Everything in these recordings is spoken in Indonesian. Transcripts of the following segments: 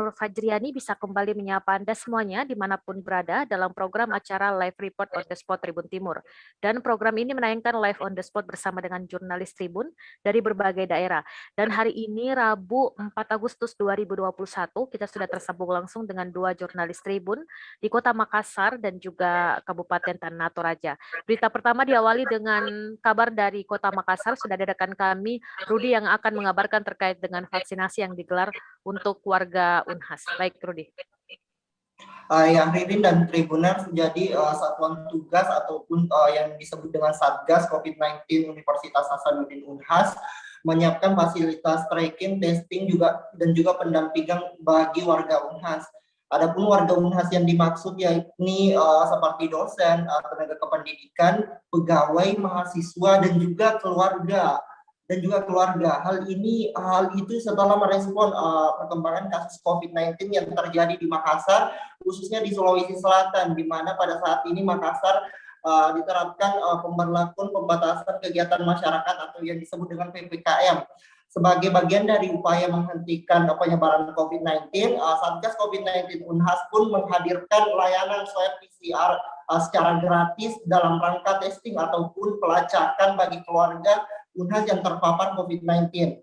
Nur Fajriani bisa kembali menyapa Anda semuanya dimanapun berada dalam program acara Live Report on the Spot Tribun Timur. Dan program ini menayangkan live on the spot bersama dengan jurnalis Tribun dari berbagai daerah. Dan hari ini Rabu 4 Agustus 2021 kita sudah tersambung langsung dengan dua jurnalis Tribun di Kota Makassar dan juga Kabupaten Tanah Toraja. Berita pertama diawali dengan kabar dari Kota Makassar. Sudah ada rekan kami Rudi yang akan mengabarkan terkait dengan vaksinasi yang digelar untuk warga Unhas. Baik, Rudi. Yang Ririn dan Tribuners menjadi satuan tugas ataupun yang disebut dengan Satgas COVID-19 Universitas Hasanuddin Unhas menyiapkan fasilitas tracking, testing dan juga pendampingan bagi warga Unhas. Adapun warga Unhas yang dimaksud yakni seperti dosen, tenaga kependidikan, pegawai, mahasiswa dan juga keluarga. Hal itu setelah merespon perkembangan kasus COVID-19 yang terjadi di Makassar, khususnya di Sulawesi Selatan, di mana pada saat ini Makassar diterapkan pemberlakuan pembatasan kegiatan masyarakat atau yang disebut dengan PPKM. Sebagai bagian dari upaya menghentikan penyebaran COVID-19, Satgas COVID-19 Unhas pun menghadirkan layanan swab PCR secara gratis dalam rangka testing ataupun pelacakan bagi keluarga Unhas yang terpapar COVID-19.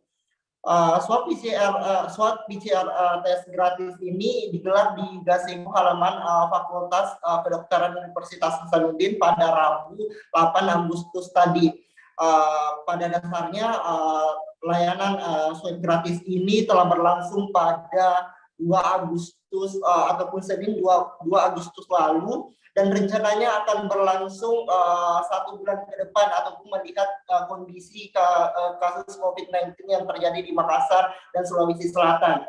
Swab PCR tes gratis ini digelar di Gazebo halaman Fakultas Kedokteran Universitas Hasanuddin pada Rabu 8 Agustus tadi. Pada dasarnya layanan swab gratis ini telah berlangsung pada 2 Agustus ataupun Senin 2 Agustus lalu, dan rencananya akan berlangsung 1 bulan ke depan ataupun melihat kondisi kasus COVID-19 yang terjadi di Makassar dan Sulawesi Selatan.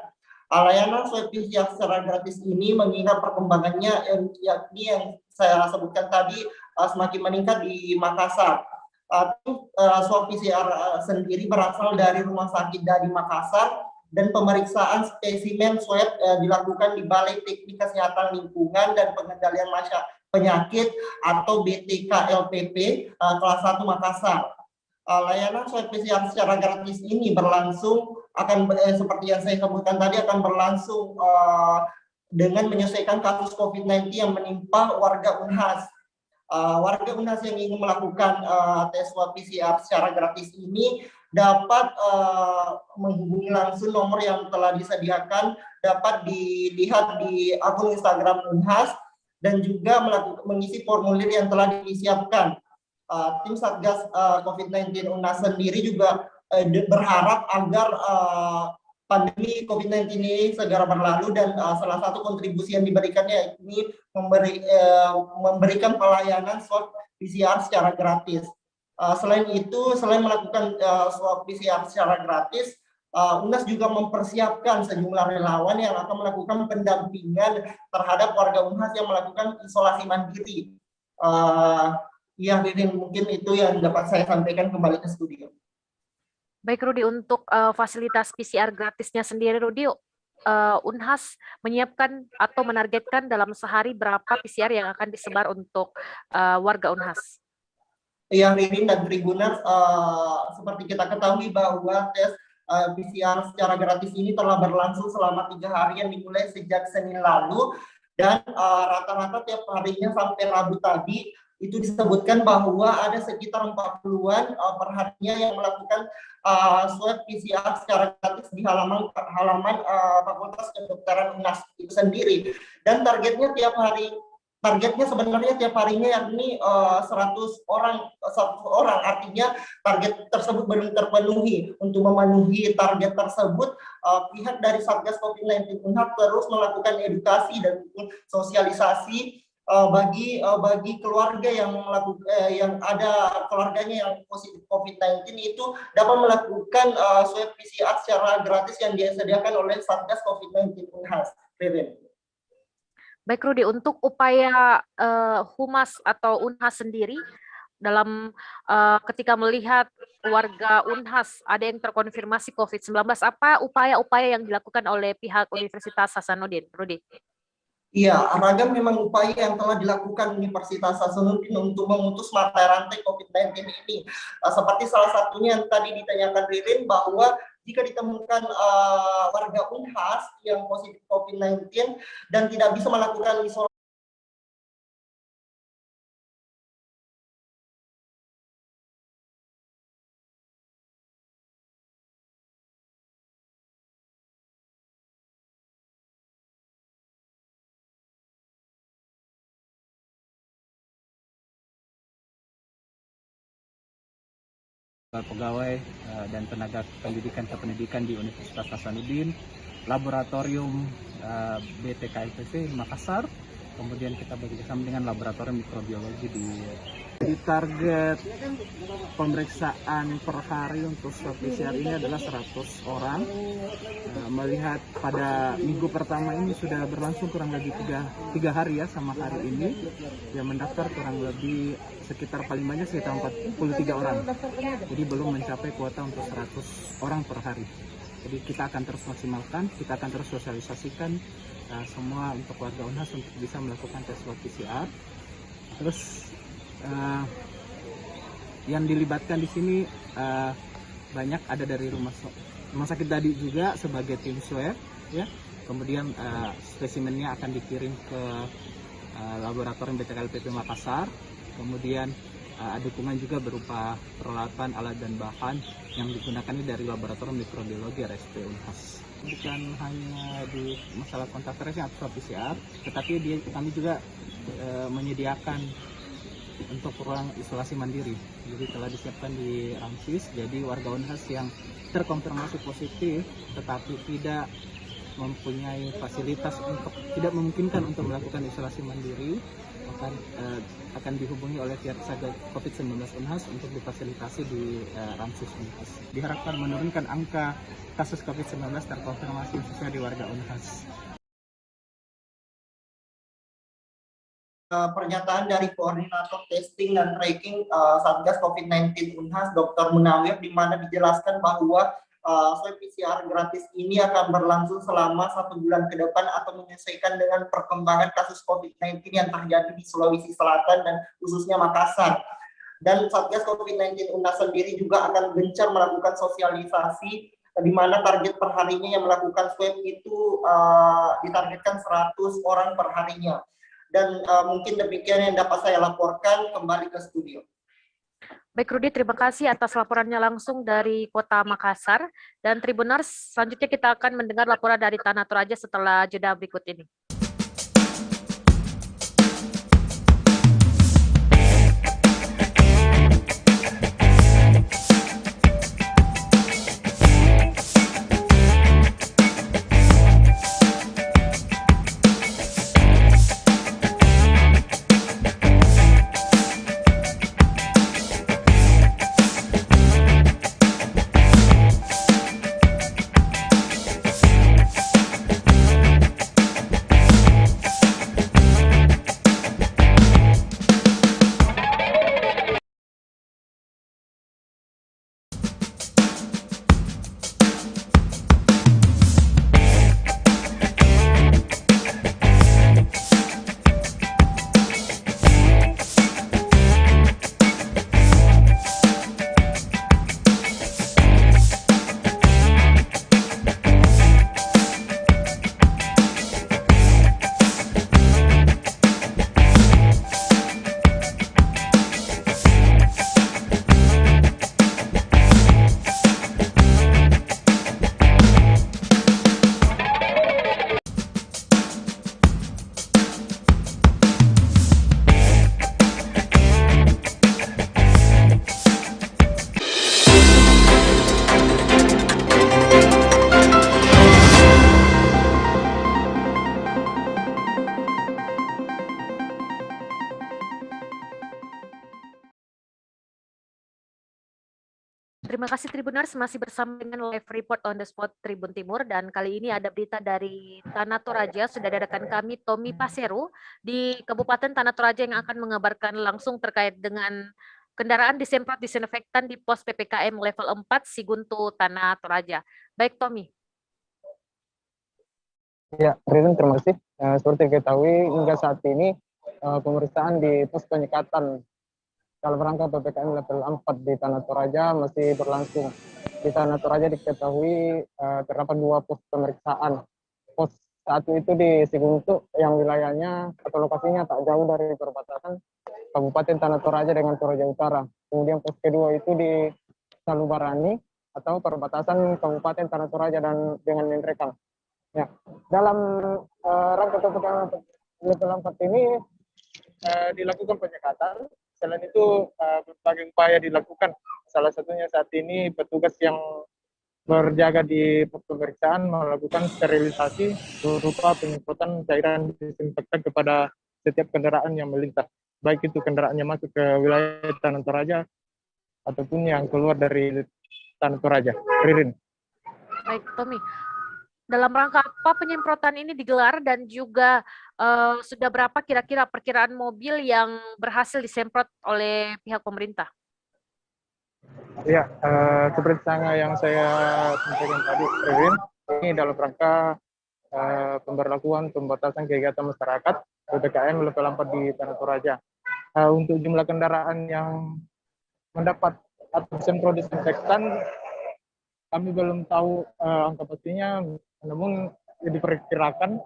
Layanan swab PCR secara gratis ini mengingat perkembangannya yakni yang saya sebutkan tadi semakin meningkat di Makassar. Swab PCR sendiri berasal dari Rumah Sakit Dadi Makassar dan pemeriksaan spesimen swab dilakukan di Balai Teknik Kesehatan Lingkungan dan Pengendalian Penyakit atau BTK-LPP kelas 1 Makassar. Layanan swab PCR secara gratis ini berlangsung seperti yang saya sebutkan tadi akan berlangsung dengan menyesuaikan kasus COVID-19 yang menimpa warga Unhas. Warga Unhas yang ingin melakukan tes swab PCR secara gratis ini dapat menghubungi langsung nomor yang telah disediakan, dapat dilihat di akun Instagram Unhas dan juga mengisi formulir yang telah disiapkan. Tim Satgas COVID-19 Unhas sendiri juga berharap agar pandemi COVID-19 ini segera berlalu, dan salah satu kontribusi yang diberikannya ini memberikan pelayanan swab PCR secara gratis. Selain itu, selain melakukan swab PCR secara gratis, Unhas juga mempersiapkan sejumlah relawan yang akan melakukan pendampingan terhadap warga Unhas yang melakukan isolasi mandiri. Ya, Ririn, mungkin itu yang dapat saya sampaikan. Kembali ke studio. Baik, Rudi, untuk fasilitas PCR gratisnya sendiri, Rudi, Unhas menyiapkan atau menargetkan dalam sehari berapa PCR yang akan disebar untuk warga Unhas? Ya, Ririn dan Tribuners, seperti kita ketahui bahwa tes PCR secara gratis ini telah berlangsung selama 3 hari yang dimulai sejak Senin lalu, dan rata-rata tiap harinya sampai Rabu tadi itu disebutkan bahwa ada sekitar 40-an per harinya yang melakukan swab PCR secara gratis di halaman Fakultas Kedokteran Unhas itu sendiri. Dan targetnya sebenarnya tiap harinya yakni 100 orang, artinya target tersebut belum terpenuhi. Untuk memenuhi target tersebut, pihak dari Satgas COVID-19 Unhas terus melakukan edukasi dan sosialisasi bagi keluarga yang ada keluarganya yang positif COVID-19 itu dapat melakukan swab PCR secara gratis yang disediakan oleh Satgas COVID-19 Unhas. Baik, Rudi, untuk upaya Humas atau Unhas sendiri dalam ketika melihat warga Unhas ada yang terkonfirmasi COVID-19, apa upaya-upaya yang dilakukan oleh pihak Universitas Hasanuddin, Rudi? Iya, ragam memang upaya yang telah dilakukan Universitas Hasanuddin untuk memutus mata rantai COVID-19 ini. Seperti salah satunya yang tadi ditanyakan Ririn, bahwa jika ditemukan warga Unhas yang positif COVID-19 dan tidak bisa melakukan isolasi pegawai dan tenaga pendidikan kependidikan di Universitas Hasanuddin, laboratorium BTKLPC Makassar, kemudian kita bekerjasama dengan laboratorium mikrobiologi di target pemeriksaan per hari untuk swab PCR ini adalah 100 orang. Melihat pada minggu pertama ini sudah berlangsung kurang lebih tiga hari ya sama hari ini, yang mendaftar kurang lebih sekitar paling banyak sekitar 43 orang. Jadi belum mencapai kuota untuk 100 orang per hari. Jadi kita akan terus maksimalkan, kita akan terus sosialisasikan semua untuk warga Unhas untuk bisa melakukan tes swab PCR. Terus yang dilibatkan di sini banyak ada dari rumah sakit Dadi juga sebagai tim swab, ya. Kemudian spesimennya akan dikirim ke laboratorium BTKLPP Makassar. Kemudian dukungan juga berupa peralatan, alat dan bahan yang digunakan dari laboratorium mikrobiologi RSP Unhas. Bukan hanya di masalah kontak tracing atau PCR, tetapi kami juga menyediakan untuk ruang isolasi mandiri. Jadi telah disiapkan di Ramsis. Jadi warga Unhas yang terkonfirmasi positif tetapi tidak mempunyai fasilitas untuk tidak memungkinkan untuk melakukan isolasi mandiri akan dihubungi oleh pihak Satgas COVID-19 Unhas untuk difasilitasi di Ramsis Unhas. Diharapkan menurunkan angka kasus COVID-19 terkonfirmasi khususnya di warga Unhas. Pernyataan dari koordinator testing dan tracking Satgas COVID-19 Unhas, Dr. Munawir, di mana dijelaskan bahwa swab PCR gratis ini akan berlangsung selama 1 bulan ke depan atau menyesuaikan dengan perkembangan kasus COVID-19 yang terjadi di Sulawesi Selatan dan khususnya Makassar. Dan Satgas COVID-19 Unhas sendiri juga akan gencar melakukan sosialisasi, di mana target perharinya yang melakukan swab itu ditargetkan 100 orang per harinya. Dan mungkin demikian yang dapat saya laporkan. Kembali ke studio. Baik Rudi, terima kasih atas laporannya langsung dari Kota Makassar. Dan Tribuners, selanjutnya kita akan mendengar laporan dari Tanah Toraja setelah jeda berikut ini. Terima kasih Tribuners, masih bersama dengan live report on the spot Tribun Timur, dan kali ini ada berita dari Tanah Toraja. Sudah ada rekan kami Tommy Paseru di Kabupaten Tanah Toraja yang akan mengabarkan langsung terkait dengan kendaraan disemprot disinfektan di pos PPKM level 4 Siguntu Tanah Toraja. Baik Tommy. Ya, Ririn, terima kasih. Seperti diketahui hingga saat ini pemeriksaan di pos penyekatan dalam rangka PPKM level 4 di Tanah Toraja masih berlangsung. di Tanah Toraja diketahui terdapat 2 pos pemeriksaan. Pos satu itu di Siguntuk yang wilayahnya atau lokasinya tak jauh dari perbatasan Kabupaten Tanah Toraja dengan Toraja Utara. Kemudian pos kedua itu di Salubarani atau perbatasan Kabupaten Tanah Toraja dan dengan Nentrekal. Ya, dalam rangka level 4 ini dilakukan penyekatan. Selain itu berbagai upaya dilakukan. Salah satunya saat ini petugas yang berjaga di pemeriksaan melakukan sterilisasi berupa penyemprotan cairan disinfektan kepada setiap kendaraan yang melintas, baik itu kendaraan yang masuk ke wilayah Tanah Toraja ataupun yang keluar dari Tanah Toraja. Ririn. Baik, Tommy. Dalam rangka apa penyemprotan ini digelar dan juga sudah berapa kira-kira perkiraan mobil yang berhasil disemprot oleh pihak pemerintah? Ya, seperti yang saya sampaikan tadi, Ririn, ini dalam rangka pemberlakuan pembatasan kegiatan masyarakat PPKM level 4 di Tanah Toraja. Untuk jumlah kendaraan yang mendapat atau semprot disinfektan, kami belum tahu angka pastinya, namun diperkirakan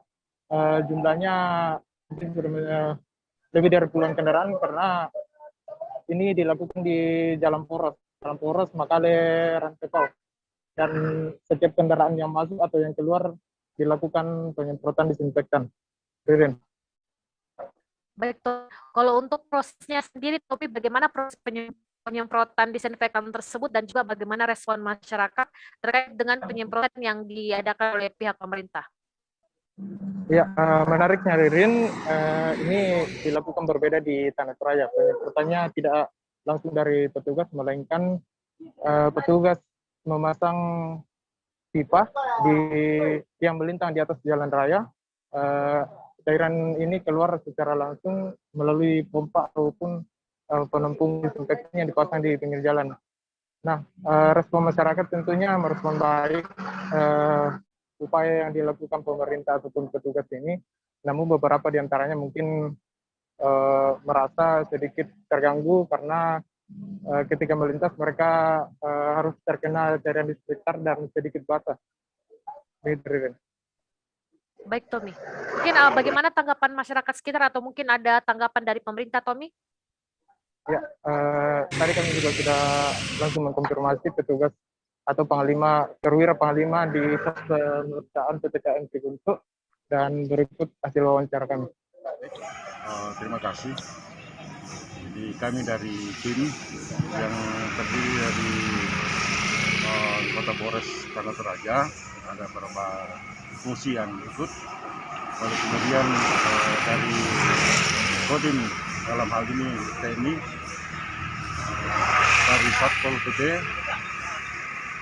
jumlahnya lebih dari puluhan kendaraan karena ini dilakukan di Jalan Poros, Makale, Rantepau. Dan setiap kendaraan yang masuk atau yang keluar dilakukan penyemprotan disinfektan. Ririn. Baik, kalau untuk prosesnya sendiri, Topi, bagaimana proses penyemprotan disinfektan tersebut dan juga bagaimana respon masyarakat terkait dengan penyemprotan yang diadakan oleh pihak pemerintah? Ya, menariknya Ririn, ini dilakukan berbeda di Tanah Toraja. Penyemprotannya tidak langsung dari petugas, melainkan petugas memasang pipa yang melintang di atas jalan raya. Cairan ini keluar secara langsung melalui pompa ataupun penampung disinfektan yang dipasang di pinggir jalan. Nah, respon masyarakat tentunya merespon baik upaya yang dilakukan pemerintah ataupun petugas ini. Namun beberapa di antaranya mungkin merasa sedikit terganggu karena ketika melintas mereka harus terkena cairan disinfektan dan sedikit basah. Baik, Tommy. Mungkin bagaimana tanggapan masyarakat sekitar atau mungkin ada tanggapan dari pemerintah, Tommy? Ya, tadi kami juga sudah langsung mengkonfirmasi petugas atau perwira panglima di pemeriksaan PPKM Siguntuk dan berikut hasil wawancara kami. Terima kasih. Jadi kami dari tim yang terdiri dari Kota Polres Tanah Toraja, ada beberapa fungsi yang ikut, lalu kemudian dari Kodim dalam hal ini TNI, dari Satpol PP,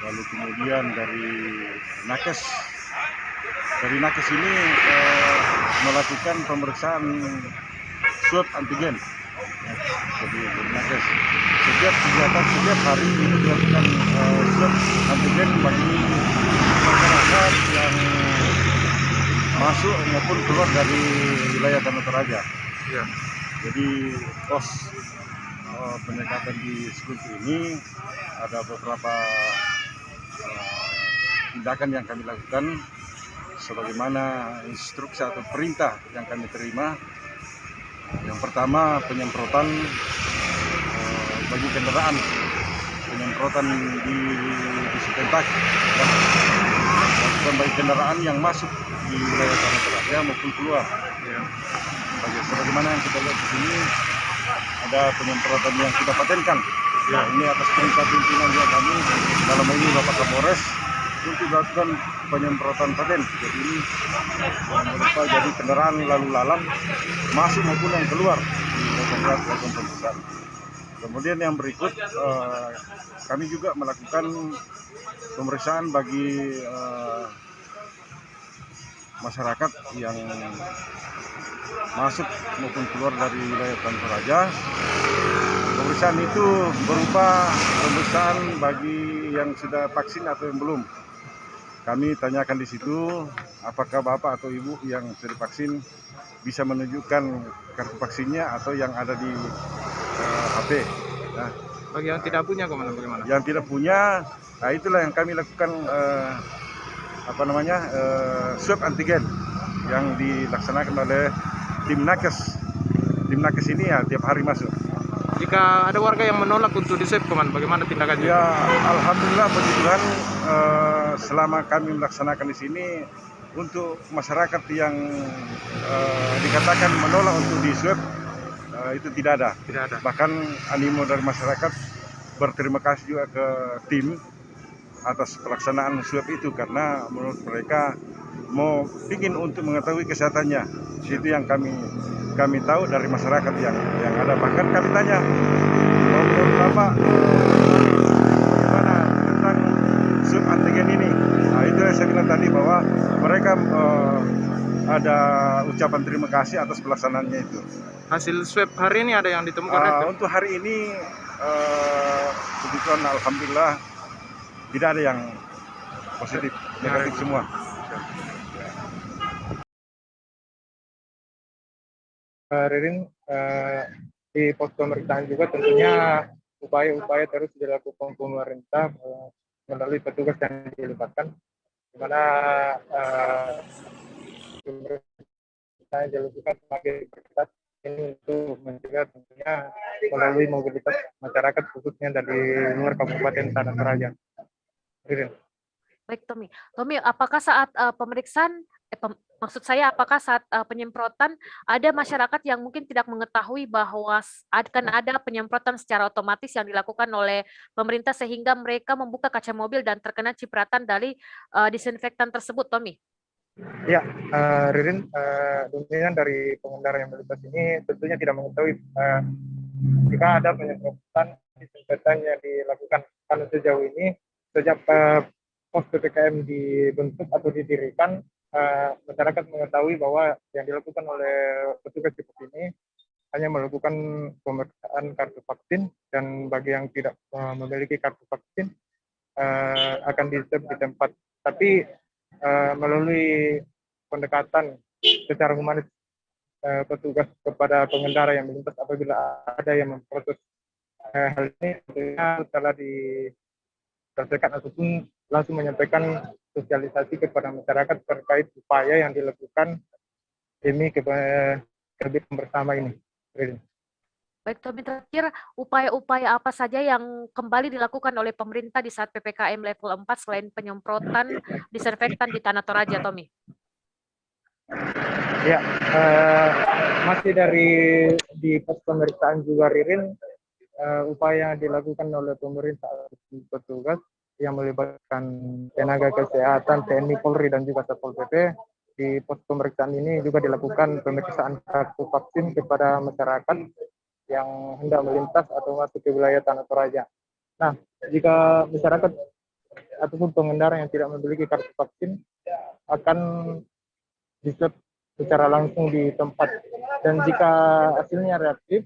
lalu kemudian dari Nakes. Dari Nakes ini melakukan pemeriksaan swab antigen. Jadi Nakes setiap kegiatan setiap hari itu dilakukan swab antigen bagi masyarakat yang masuk maupun keluar dari wilayah Tanah Toraja. Ya. Jadi pos penyekatan di Siguntuk ini ada beberapa tindakan yang kami lakukan sebagaimana instruksi atau perintah yang kami terima. Yang pertama penyemprotan bagi kendaraan, penyemprotan di disinfektan dan bagi kendaraan yang masuk di wilayah Tanah Toraja maupun keluar. Ya. Sebagaimana yang kita lihat di sini ada penyemprotan yang kita patenkan. Ya, ini atas perintah pimpinan juga kami dalam ini Bapak Kapolres untuk melakukan penyemprotan paten. Jadi ini berupa jadi kendaraan lalu lalang masuk maupun yang keluar di lakukan pemeriksaan. Kemudian yang berikut kami juga melakukan pemeriksaan bagi masyarakat yang masuk maupun keluar dari wilayah Tanah Toraja. Pemeriksaan itu berupa pemeriksaan bagi yang sudah vaksin atau yang belum. Kami tanyakan di situ apakah Bapak atau Ibu yang sudah vaksin bisa menunjukkan kartu vaksinnya atau yang ada di HP. Nah, bagi yang tidak punya bagaimana? Yang tidak punya Nah, itulah yang kami lakukan swab antigen yang dilaksanakan oleh tim nakes. Tim nakes ini ya tiap hari masuk. Jika ada warga yang menolak untuk di swab, bagaimana tindakannya? Ya, alhamdulillah puji Tuhan, selama kami melaksanakan di sini, untuk masyarakat yang dikatakan menolak untuk di swab itu tidak ada. Bahkan animo dari masyarakat berterima kasih juga ke tim atas pelaksanaan swab itu, karena menurut mereka mau ingin untuk mengetahui kesehatannya. Itu yang kami tahu dari masyarakat yang ada. Bahkan kami tanya, menurut Bapak bagaimana tentang swab antigen ini? Nah, itu yang saya bilang tadi, bahwa mereka ada ucapan terima kasih atas pelaksanaannya itu. Hasil swab hari ini ada yang ditemukan? Untuk hari ini puji Tuhan alhamdulillah tidak ada yang positif, negatif semua. Ririn, di pos pemeriksaan juga tentunya upaya-upaya terus dilakukan pemerintah melalui petugas yang dilibatkan, di mana pemeriksaan yang dilakukan sebagai prioritas ini untuk mencegah tentunya melalui mobilitas masyarakat khususnya dari luar Kabupaten Tanah Toraja. Ririn. Baik, Tommy. Tommy, apakah saat pemeriksaan, maksud saya apakah saat penyemprotan ada masyarakat yang mungkin tidak mengetahui bahwa akan ada penyemprotan secara otomatis yang dilakukan oleh pemerintah sehingga mereka membuka kaca mobil dan terkena cipratan dari disinfektan tersebut, Tommy? Ya, Ririn, dominan dari pengendara yang melintas ini tentunya tidak mengetahui jika ada penyemprotan disinfektan yang dilakukan, karena sejauh ini sejak pos PPKM dibentuk atau didirikan, masyarakat mengetahui bahwa yang dilakukan oleh petugas di pos ini hanya melakukan pemeriksaan kartu vaksin, dan bagi yang tidak memiliki kartu vaksin akan di-swab di tempat. Tapi melalui pendekatan secara humanis petugas kepada pengendara yang melintas apabila ada yang memprotes hal ini, tentunya telah diselesaikan ataupun langsung menyampaikan sosialisasi kepada masyarakat terkait upaya yang dilakukan demi kebijakan bersama ini. Baik, Tommy, terakhir upaya-upaya apa saja yang kembali dilakukan oleh pemerintah di saat PPKM level 4 selain penyemprotan disinfektan di Tanah Toraja, Tommy? Ya, masih di pos pemeriksaan juga, Ririn, upaya yang dilakukan oleh pemerintah petugas yang melibatkan tenaga kesehatan, TNI, Polri, dan juga Satpol PP. Di pos pemeriksaan ini juga dilakukan pemeriksaan kartu vaksin kepada masyarakat yang hendak melintas atau masuk ke wilayah Tanah Toraja. Nah, jika masyarakat ataupun pengendara yang tidak memiliki kartu vaksin akan diswab secara langsung di tempat, dan jika hasilnya reaktif,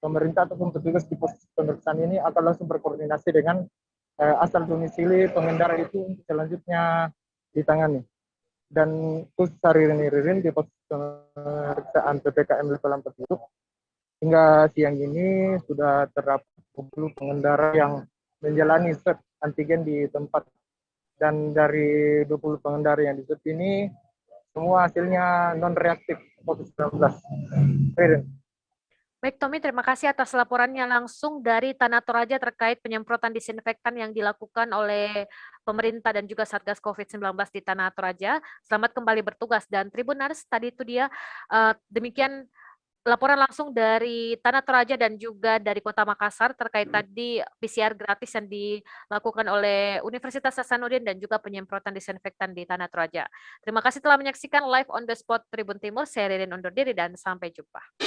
pemerintah ataupun petugas di pos pemeriksaan ini akan langsung berkoordinasi dengan asal domisili pengendara itu selanjutnya ditangani. Dan khusus hari ini, Ririn, di pos pemeriksaan PPKM level 4 itu hingga siang ini sudah terdapat 20 pengendara yang menjalani swab antigen di tempat, dan dari 20 pengendara yang di swab ini semua hasilnya non-reaktif COVID-19. Baik, Tommy, terima kasih atas laporannya langsung dari Tanah Toraja terkait penyemprotan disinfektan yang dilakukan oleh pemerintah dan juga Satgas COVID-19 di Tanah Toraja. Selamat kembali bertugas. Dan Tribuners, tadi itu dia demikian laporan langsung dari Tanah Toraja dan juga dari Kota Makassar terkait tadi PCR gratis yang dilakukan oleh Universitas Hasanuddin dan juga penyemprotan disinfektan di Tanah Toraja. Terima kasih telah menyaksikan live on the spot Tribun Timur. Saya Ririn undur diri dan sampai jumpa.